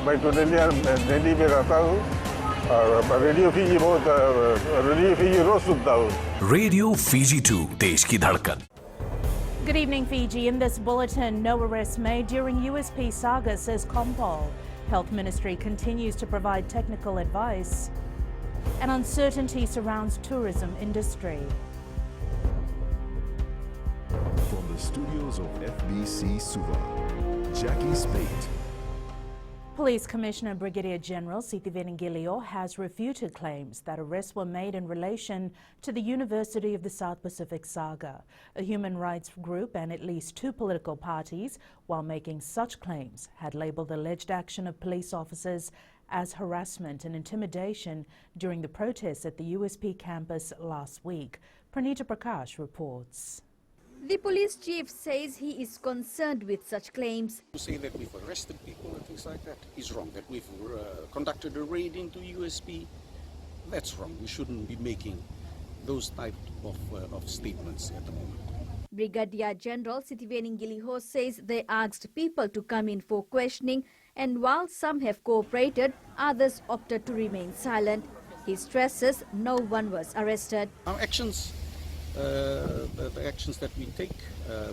baik tu dia jadi beratahu radio Fiji बहुत radio Fiji रोज सुनता हूँ रेडियो फीजी 2 देश की धड़कन. Good evening, Fiji. In this bulletin, no arrests made during USP saga, says Compol. Health Ministry continues to provide technical advice. And uncertainty surrounds tourism industry. From the studios of FBC Suva, Jackie Spate. Police Commissioner Brigadier General Sithiven Ngilio has refuted claims that arrests were made in relation to the University of the South Pacific saga. A human rights group and at least 2 political parties, while making such claims, had labelled alleged action of police officers as harassment and intimidation during the protests at the USP campus last week. Pranita Prakash reports. The police chief says he is concerned with such claims. To say that we've arrested people and things like that is wrong. That we've conducted a raid into USP, that's wrong. We shouldn't be making those type of statements at the moment. Brigadier General Sithiven Ngiliho says they asked people to come in for questioning, and while some have cooperated, others opted to remain silent. He stresses no one was arrested. Our actions, the actions that we take,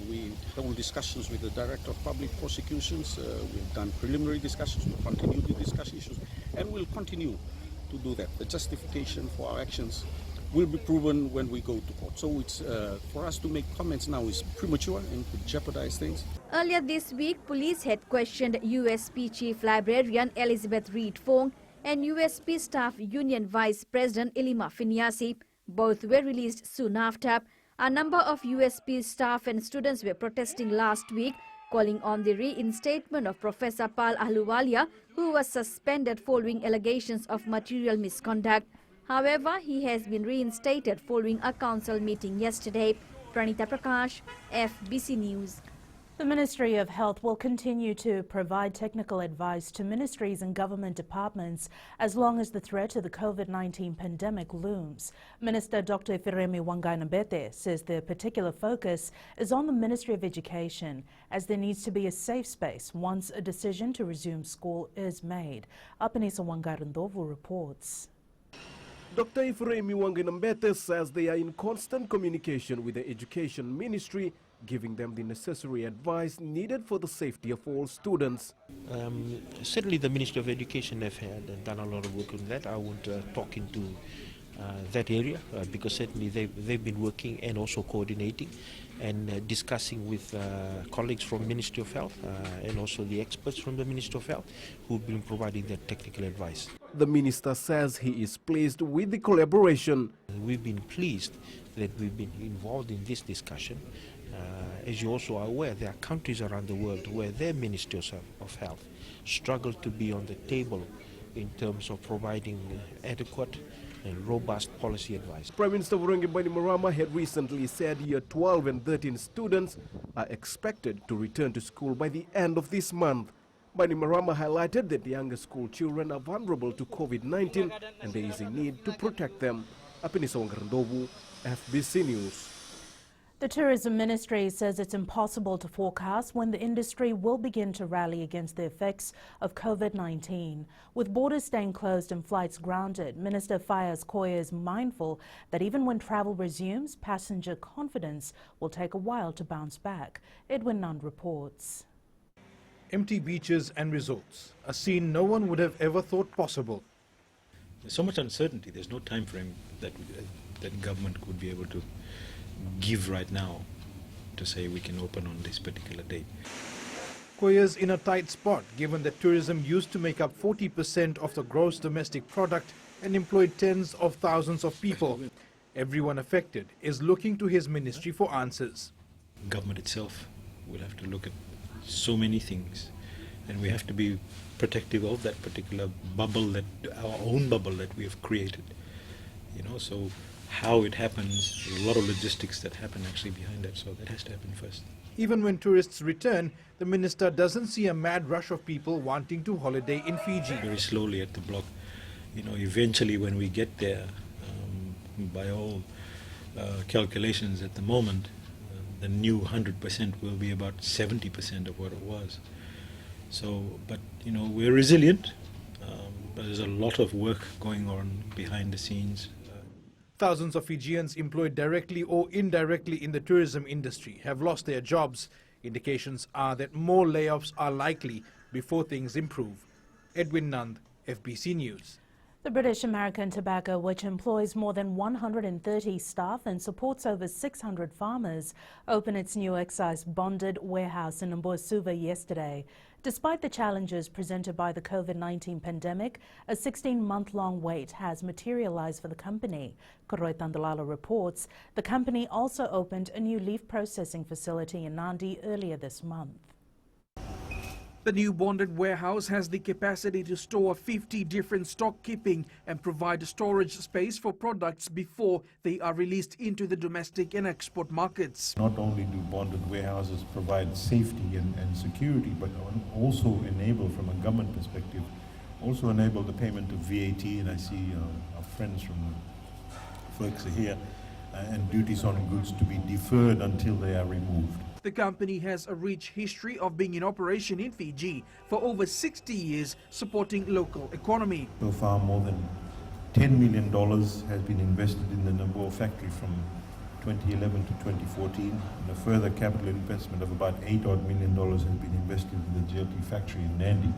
we hold discussions with the Director of Public Prosecutions. We've done preliminary discussions. We'll continue the discussions, and we'll continue to do that. The justification for our actions will be proven when we go to court. So it's for us to make comments now is premature and could jeopardize things. Earlier this week, police had questioned USP Chief Librarian Elizabeth Reed Fong and USP Staff Union Vice President Ilima Finiasi. Both were released soon after. A number of USP staff and students were protesting last week, calling on the reinstatement of Professor Pal Ahluwalia, who was suspended following allegations of material misconduct. However, he has been reinstated following a council meeting yesterday. Pranita Prakash, FBC News. The Ministry of Health will continue to provide technical advice to ministries and government departments as long as the threat of the COVID-19 pandemic looms. Minister Dr. Ifiremi Wangai-Nambete says their particular focus is on the Ministry of Education, as there needs to be a safe space once a decision to resume school is made. Apanisa Wangai-Ndovu reports. Dr. Ifiremi Wangai-Nambete says they are in constant communication with the Education Ministry, giving them the necessary advice needed for the safety of all students. Certainly the Ministry of Education have done a lot of work on that. I would talk into that area because certainly they've been working and also coordinating and discussing with colleagues from Ministry of Health and also the experts from the Ministry of Health who've been providing that technical advice. The minister says he is pleased with the collaboration. We've been pleased that we've been involved in this discussion. As you also are aware, there are countries around the world where their ministries of health struggle to be on the table in terms of providing adequate and robust policy advice. Prime Minister Vorengi Bainimarama had recently said year 12 and 13 students are expected to return to school by the end of this month. Bainimarama highlighted that the younger school children are vulnerable to COVID-19 and there is a need to protect them. Apanisa Wangai-Ndovu, FBC News. The Tourism Ministry says it's impossible to forecast when the industry will begin to rally against the effects of COVID-19. With borders staying closed and flights grounded, Minister Fayaz Koya is mindful that even when travel resumes, passenger confidence will take a while to bounce back. Edwin Nund reports. Empty beaches and resorts, a scene no one would have ever thought possible. There's so much uncertainty. There's no time frame that government could be able to give right now to say we can open on this particular date. Koya's in a tight spot given that tourism used to make up 40% of the gross domestic product and employed tens of thousands of people. Everyone affected is looking to his ministry for answers. Government itself will have to look at so many things, and we have to be protective of that particular bubble, that our own bubble that we have created. So how it happens, a lot of logistics that happen actually behind that, so that has to happen first. Even when tourists return, the minister doesn't see a mad rush of people wanting to holiday in Fiji. Very slowly at the block. Eventually when we get there, by all calculations at the moment, the new 100% will be about 70% of what it was. So, but you know, we're resilient, but there's a lot of work going on behind the scenes. Thousands of Fijians employed directly or indirectly in the tourism industry have lost their jobs. Indications are that more layoffs are likely before things improve. Edwin Nand, FBC News. The British American Tobacco, which employs more than 130 staff and supports over 600 farmers, opened its new excise bonded warehouse in Umbusuva yesterday. Despite the challenges presented by the COVID-19 pandemic, a 16-month-long wait has materialized for the company. Koroi Tandalala reports the company also opened a new leaf processing facility in Nandi earlier this month. The new bonded warehouse has the capacity to store 50 different stock keeping and provide a storage space for products before they are released into the domestic and export markets. Not only do bonded warehouses provide safety and security, but also enable, from a government perspective, also enable the payment of VAT, and I see our friends from FERC are here, and duties on goods to be deferred until they are removed. The company has a rich history of being in operation in Fiji for over 60 years, supporting local economy. So far, more than $10 million has been invested in the Nambour factory from 2011 to 2014, and a further capital investment of about $8 million has been invested in the GLT factory in Nandi,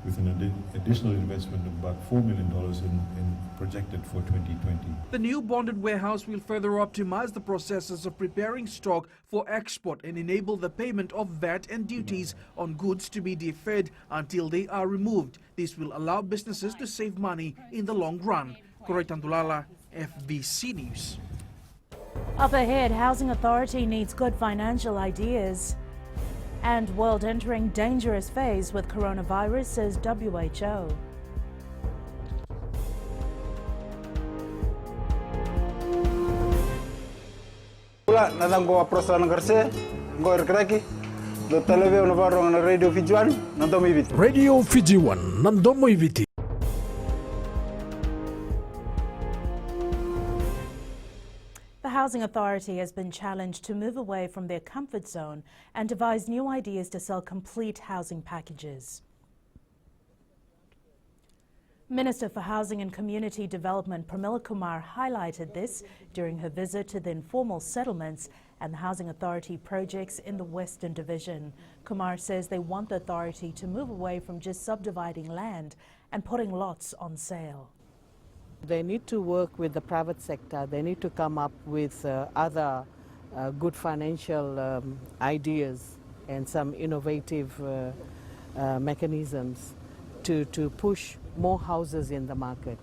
with an additional investment of about $4 million in projected for 2020. The new bonded warehouse will further optimize the processes of preparing stock for export and enable the payment of VAT and duties on goods to be deferred until they are removed. This will allow businesses to save money in the long run. Koroi Tandulala, FBC News. Up ahead, Housing Authority needs good financial ideas. And world entering dangerous phase with coronavirus, says WHO. Radio Fiji One, Nandomo Iviti. The Housing Authority has been challenged to move away from their comfort zone and devise new ideas to sell complete housing packages. Minister for Housing and Community Development Pramila Kumar highlighted this during her visit to the informal settlements and the Housing Authority projects in the Western Division. Kumar says they want the authority to move away from just subdividing land and putting lots on sale. They need to work with the private sector. They need to come up with other good financial ideas and some innovative mechanisms to push more houses in the market.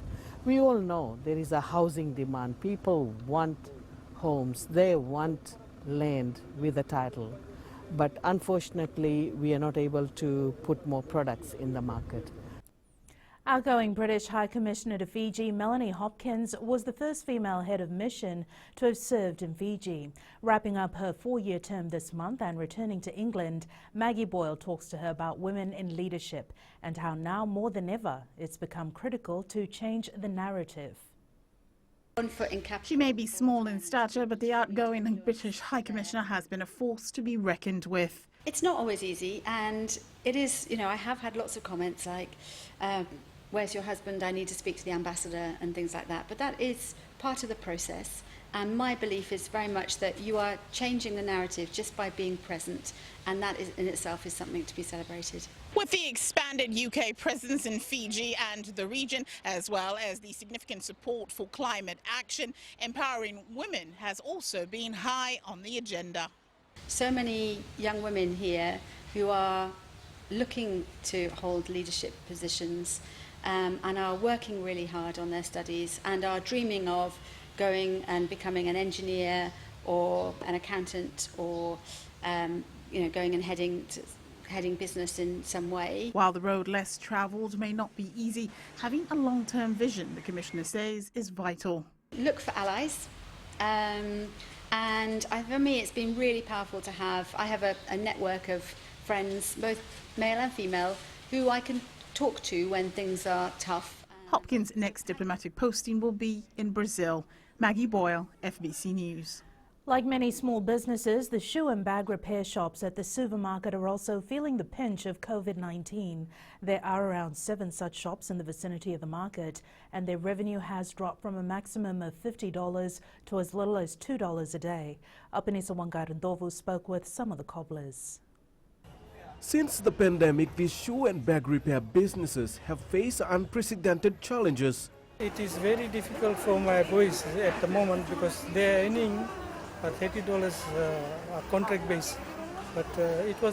We all know there is a housing demand. People want homes. They want land with a title. But unfortunately, we are not able to put more products in the market. Outgoing British High Commissioner to Fiji, Melanie Hopkins, was the first female head of mission to have served in Fiji. Wrapping up her 4-year term this month and returning to England, Maggie Boyle talks to her about women in leadership and how now more than ever it's become critical to change the narrative. She may be small in stature, but the outgoing British High Commissioner has been a force to be reckoned with. It's not always easy, and it is, you know, I have had lots of comments like, where's your husband? I need to speak to the ambassador and things like that. But that is part of the process. And my belief is very much that you are changing the narrative just by being present. And that is, in itself is something to be celebrated. With the expanded UK presence in Fiji and the region, as well as the significant support for climate action, empowering women has also been high on the agenda. So many young women here who are looking to hold leadership positions and are working really hard on their studies and are dreaming of going and becoming an engineer or an accountant or you know, going and heading business in some way. While the road less travelled may not be easy, having a long-term vision, the Commissioner says, is vital. Look for allies. And for me, it's been really powerful to have. I have a network of friends, both male and female, who I can talk to when things are tough. Hopkins' next diplomatic posting will be in Brazil. Maggie Boyle, FBC News. Like many small businesses, the shoe and bag repair shops at the supermarket are also feeling the pinch of COVID-19. There are around 7 such shops in the vicinity of the market, and their revenue has dropped from a maximum of $50 to as little as $2 a day. Apinisa Wangarandovu spoke with some of the cobblers. Since the pandemic, these shoe and bag repair businesses have faced unprecedented challenges. It is very difficult for my boys at the moment because they are earning $30 contract base, but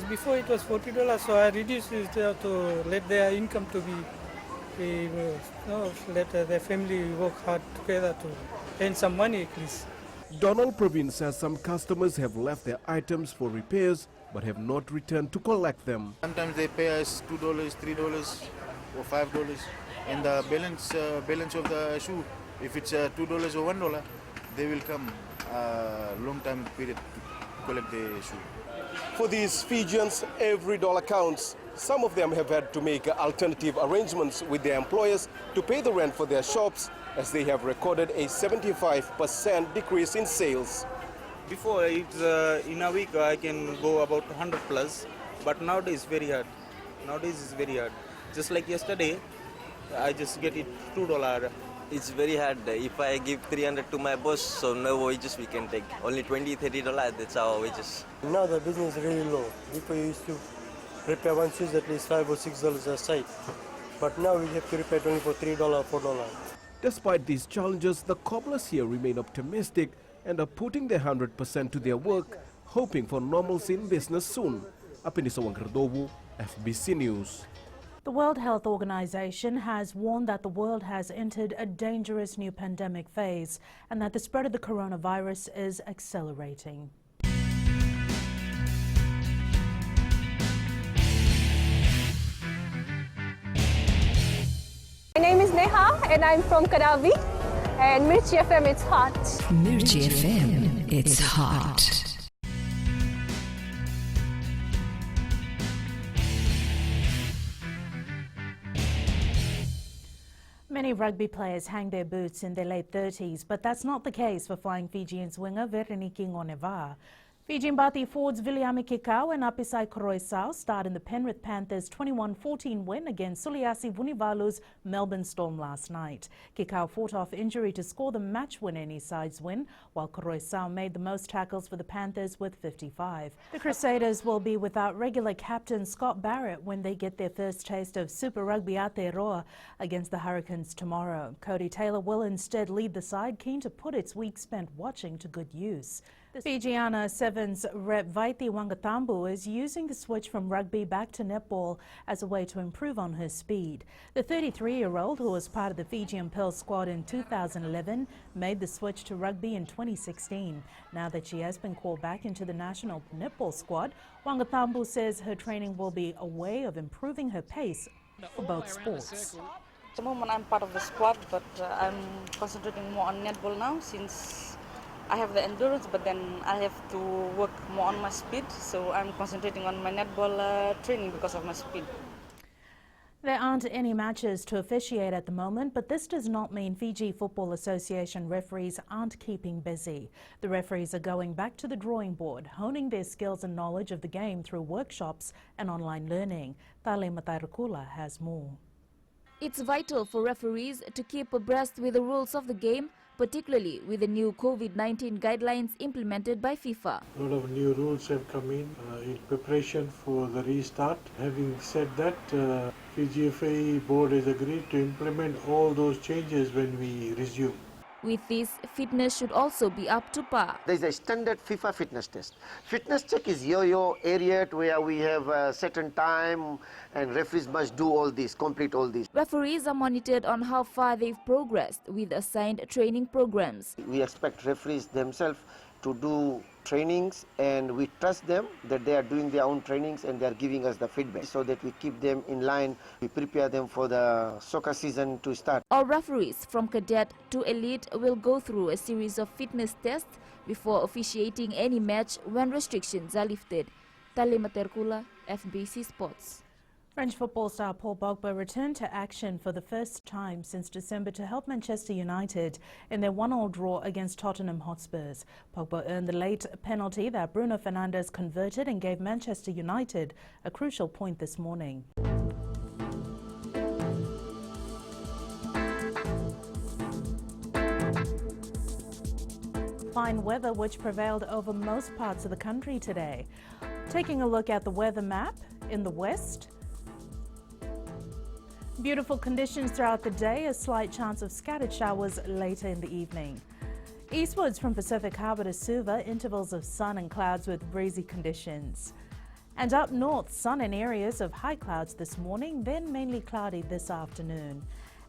before it was $40, so I reduced it to let their income to be let their family work hard together to earn some money at least. Donald Praveen says some customers have left their items for repairs but have not returned to collect them. Sometimes they pay us $2, $3 or $5, and the balance of the shoe, if it's $2 or $1, they will come long time period to collect the shoe. For these Fijians, every dollar counts. Some of them have had to make alternative arrangements with their employers to pay the rent for their shops, as they have recorded a 75% decrease in sales. Before, in a week I can go about 100 plus, but nowadays it's very hard. Nowadays it's very hard. Just like yesterday, I just get it $2. It's very hard. If I give 300 to my boss, so no wages we can take. Only $20, $30, that's our wages. Now the business is really low. Before you used to repair one shoes at least $5 or $6 a side. But now we have to repair only for $3, $4. Despite these challenges, the cobblers here remain optimistic and are putting their 100% to their work, hoping for normalcy in business soon. Apinisa Wangarandovu, FBC News. The World Health Organization has warned that the world has entered a dangerous new pandemic phase and that the spread of the coronavirus is accelerating. My name is Neha and I'm from Karavi, and Mirchi FM, it's hot. Mirchi FM, it's hot. Many rugby players hang their boots in their late 30s, but that's not the case for flying Fijians winger Vereniki Ngoneva. Fijian Bati forwards Viliami Kikau and Apisai Koroisau starred in the Penrith Panthers' 21-14 win against Suliasi Vunivalu's Melbourne Storm last night. Kikau fought off injury to score the match win in his side's win, while Koroisau made the most tackles for the Panthers with 55. The Crusaders will be without regular captain Scott Barrett when they get their first taste of Super Rugby Aotearoa against the Hurricanes tomorrow. Cody Taylor will instead lead the side, keen to put its week spent watching to good use. The Fijiana Sevens rep Vaiti Wangatambu is using the switch from rugby back to netball as a way to improve on her speed. The 33-year-old, who was part of the Fijian Pearl squad in 2011, made the switch to rugby in 2016. Now that she has been called back into the national netball squad, Wangatambu says her training will be a way of improving her pace for both sports. At the moment I'm part of the squad, but I'm concentrating more on netball now since I have the endurance, but then I have to work more on my speed, so I'm concentrating on my netball training because of my speed. There aren't any matches to officiate at the moment, but this does not mean Fiji Football Association referees aren't keeping busy. The referees are going back to the drawing board, honing their skills and knowledge of the game through workshops and online learning. Tale Matairakula has more. It's vital for referees to keep abreast with the rules of the game, particularly with the new COVID-19 guidelines implemented by FIFA. A lot of new rules have come in preparation for the restart. Having said that, FIGFA board has agreed to implement all those changes when we resume. With this, fitness should also be up to par. There is a standard FIFA fitness test. Fitness check is yo-yo area where we have a certain time and referees must do all this, complete all this. Referees are monitored on how far they've progressed with assigned training programs. We expect referees themselves to do trainings, and we trust them that they are doing their own trainings and they are giving us the feedback so that we keep them in line. We prepare them for the soccer season to start. All referees from cadet to elite will go through a series of fitness tests before officiating any match when restrictions are lifted. Tale Matairakula, FBC Sports. French football star Paul Pogba returned to action for the first time since December to help Manchester United in their 1-1 draw against Tottenham Hotspurs. Pogba earned the late penalty that Bruno Fernandes converted and gave Manchester United a crucial point this morning. Fine weather which prevailed over most parts of the country today. Taking a look at the weather map in the west. Beautiful conditions throughout the day, a slight chance of scattered showers later in the evening. Eastwards from Pacific Harbour to Suva, intervals of sun and clouds with breezy conditions. And up north, sun in areas of high clouds this morning, then mainly cloudy this afternoon.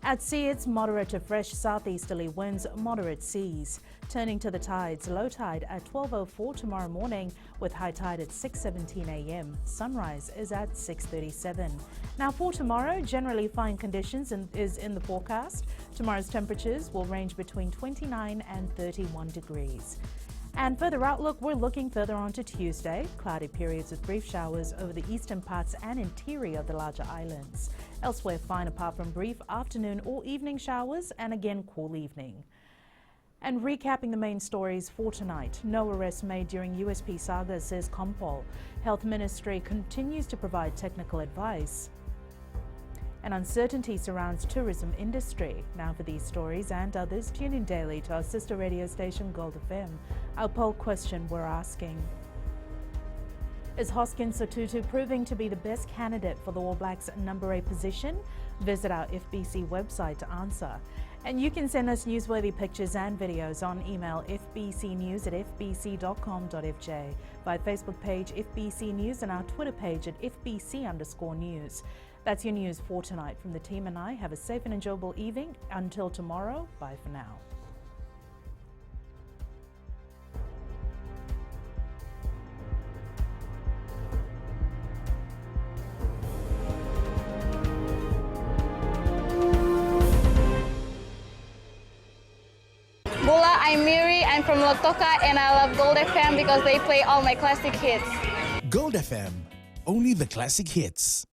At sea, it's moderate to fresh southeasterly winds, moderate seas. Turning to the tides, low tide at 12:04 tomorrow morning with high tide at 6:17 a.m. Sunrise is at 6:37. Now for tomorrow, generally fine conditions is in the forecast. Tomorrow's temperatures will range between 29 and 31 degrees. And further outlook, we're looking further on to Tuesday. Cloudy periods with brief showers over the eastern parts and interior of the larger islands. Elsewhere, fine apart from brief afternoon or evening showers, and again cool evening. And recapping the main stories for tonight, no arrests made during USP saga, says Compol. Health Ministry continues to provide technical advice. And uncertainty surrounds tourism industry. Now for these stories and others, tune in daily to our sister radio station Gold FM. Our poll question we're asking: is Hoskins Sotutu proving to be the best candidate for the All Blacks number 8 position? Visit our FBC website to answer. And you can send us newsworthy pictures and videos on email fbcnews@fbc.com.fj, via Facebook page FBC News and our Twitter page at FBC_news. That's your news for tonight. From the team and I, have a safe and enjoyable evening. Until tomorrow, bye for now. Bola, I'm Miri, I'm from Lotoka and I love Gold FM because they play all my classic hits. Gold FM, only the classic hits.